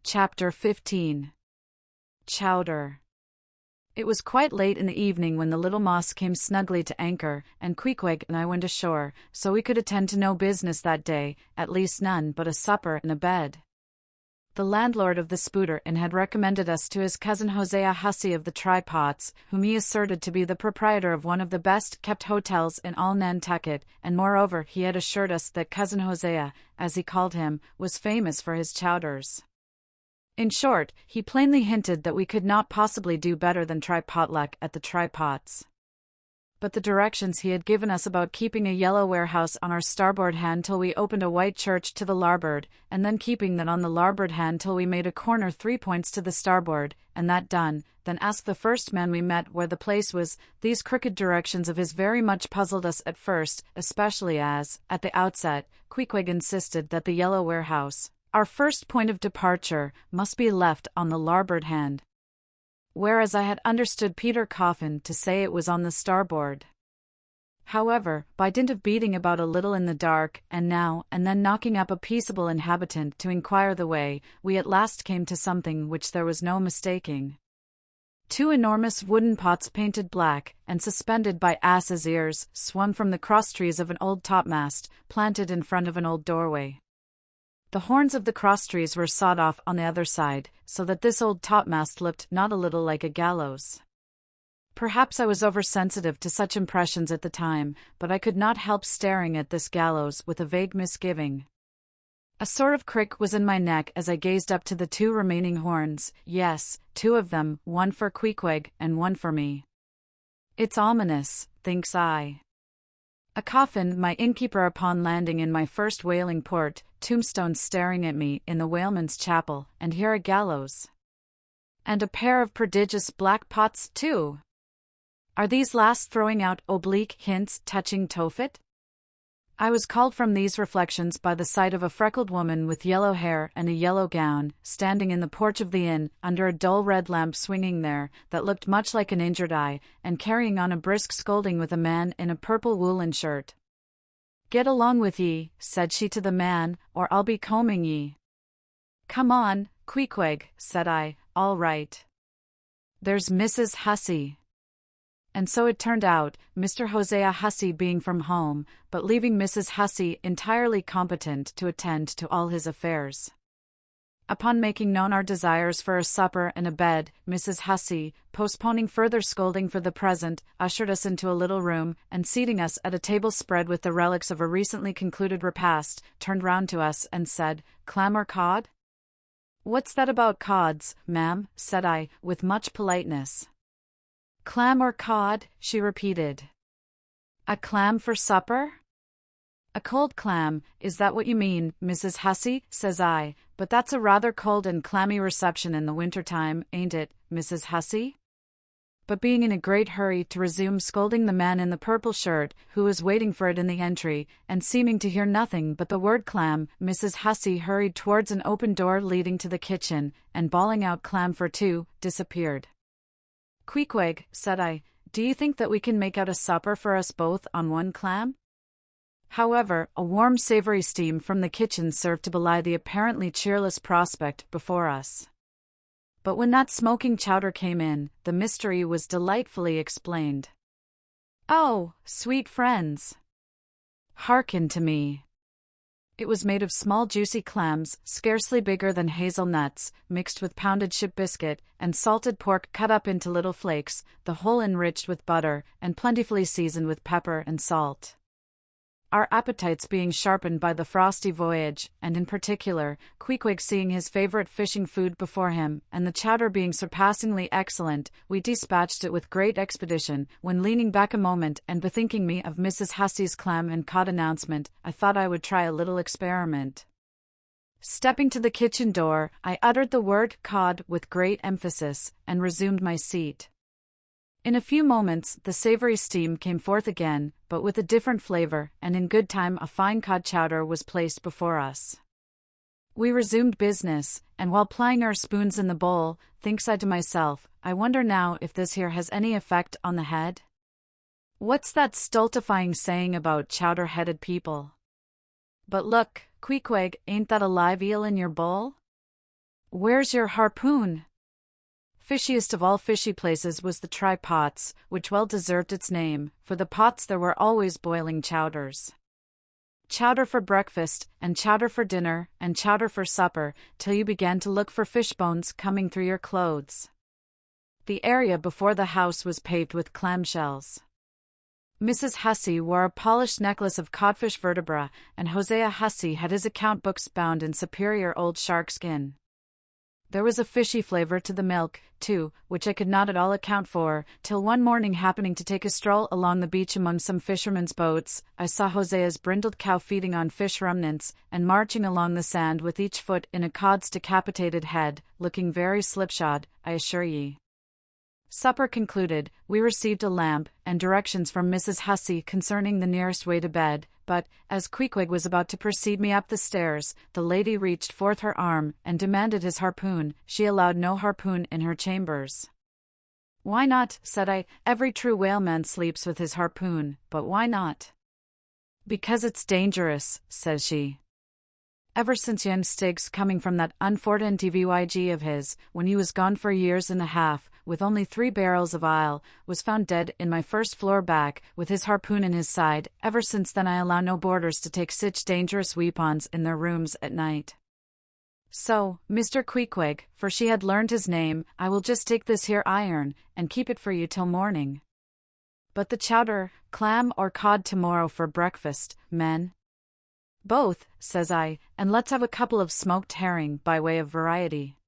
Chapter 15. Chowder. It was quite late in the evening when the little Moss came snugly to anchor, and Queequeg and I went ashore, so we could attend to no business that day, at least none but a supper and a bed. The landlord of the Spooter Inn had recommended us to his cousin Hosea Hussey of the Trypots, whom he asserted to be the proprietor of one of the best-kept hotels in all Nantucket, and moreover he had assured us that cousin Hosea, as he called him, was famous for his chowders. In short, he plainly hinted that we could not possibly do better than try potluck at the Trypots. But the directions he had given us about keeping a yellow warehouse on our starboard hand till we opened a white church to the larboard, and then keeping that on the larboard hand till we made a corner 3 points to the starboard, and that done, then ask the first man we met where the place was, these crooked directions of his very much puzzled us at first, especially as, at the outset, Queequeg insisted that the yellow warehouse, our first point of departure, must be left on the larboard hand, whereas I had understood Peter Coffin to say it was on the starboard. However, by dint of beating about a little in the dark, and now and then knocking up a peaceable inhabitant to inquire the way, we at last came to something which there was no mistaking. 2 enormous wooden pots painted black, and suspended by asses' ears, swung from the crosstrees of an old topmast, planted in front of an old doorway. The horns of the crosstrees were sawed off on the other side, so that this old topmast looked not a little like a gallows. Perhaps I was oversensitive to such impressions at the time, but I could not help staring at this gallows with a vague misgiving. A sort of crick was in my neck as I gazed up to the 2 remaining horns, yes, 2 of them, one for Queequeg and one for me. It's ominous, thinks I. A coffin, my innkeeper upon landing in my first whaling port, tombstones staring at me in the whaleman's chapel, and here a gallows. And a pair of prodigious black pots, too. Are these last throwing out oblique hints touching Tophet? I was called from these reflections by the sight of a freckled woman with yellow hair and a yellow gown, standing in the porch of the inn, under a dull red lamp swinging there, that looked much like an injured eye, and carrying on a brisk scolding with a man in a purple woolen shirt. "Get along with ye," said she to the man, "or I'll be combing ye." "Come on, Queequeg," said I, "all right. There's Mrs. Hussey." And so it turned out, Mr. Hosea Hussey being from home, but leaving Mrs. Hussey entirely competent to attend to all his affairs. Upon making known our desires for a supper and a bed, Mrs. Hussey, postponing further scolding for the present, ushered us into a little room, and seating us at a table spread with the relics of a recently concluded repast, turned round to us and said, "Clam or cod?" "What's that about cods, ma'am?" said I, with much politeness. "Clam or cod," she repeated. "A clam for supper?" "A cold clam, is that what you mean, Mrs. Hussey?" says I, "but that's a rather cold and clammy reception in the winter-time, ain't it, Mrs. Hussey?" But being in a great hurry to resume scolding the man in the purple shirt, who was waiting for it in the entry, and seeming to hear nothing but the word clam, Mrs. Hussey hurried towards an open door leading to the kitchen, and bawling out "clam for 2, disappeared. "Queequeg," said I, "do you think that we can make out a supper for us both on 1 clam?" However, a warm savory steam from the kitchen served to belie the apparently cheerless prospect before us. But when that smoking chowder came in, the mystery was delightfully explained. "Oh, sweet friends, hearken to me." It was made of small juicy clams, scarcely bigger than hazelnuts, mixed with pounded ship biscuit, and salted pork cut up into little flakes, the whole enriched with butter, and plentifully seasoned with pepper and salt. Our appetites being sharpened by the frosty voyage, and in particular, Queequeg seeing his favorite fishing food before him, and the chowder being surpassingly excellent, we dispatched it with great expedition, when leaning back a moment and bethinking me of Mrs. Hussey's clam and cod announcement, I thought I would try a little experiment. Stepping to the kitchen door, I uttered the word "cod" with great emphasis, and resumed my seat. In a few moments the savory steam came forth again, but with a different flavor, and in good time a fine cod chowder was placed before us. We resumed business, and while plying our spoons in the bowl, thinks I to myself, I wonder now if this here has any effect on the head? What's that stultifying saying about chowder-headed people? But look, Queequeg, ain't that a live eel in your bowl? Where's your harpoon? Fishiest of all fishy places was the try-pots, which well deserved its name. For the pots there were always boiling chowders. Chowder for breakfast, and chowder for dinner, and chowder for supper, till you began to look for fish bones coming through your clothes. The area before the house was paved with clamshells. Mrs. Hussey wore a polished necklace of codfish vertebra, and Hosea Hussey had his account books bound in superior old shark skin. There was a fishy flavor to the milk, too, which I could not at all account for, till one morning, happening to take a stroll along the beach among some fishermen's boats, I saw Hosea's brindled cow feeding on fish remnants, and marching along the sand with each foot in a cod's decapitated head, looking very slipshod, I assure ye. Supper concluded, we received a lamp, and directions from Mrs. Hussey concerning the nearest way to bed, but, as Queequeg was about to precede me up the stairs, the lady reached forth her arm, and demanded his harpoon. She allowed no harpoon in her chambers. Why not? Said I. Every true whaleman sleeps with his harpoon, but why not? Because it's dangerous, says she. Ever since Jan Stig's coming from that unfortunate TVYG of his, when he was gone for years and a half, with only 3 barrels of ile, was found dead in my first floor back, with his harpoon in his side. Ever since then I allow no boarders to take sich dangerous weapons in their rooms at night. So, Mr. Queequeg, for she had learned his name, I will just take this here iron, and keep it for you till morning. But the chowder, clam or cod tomorrow for breakfast, men? Both, says I, and let's have a couple of smoked herring by way of variety.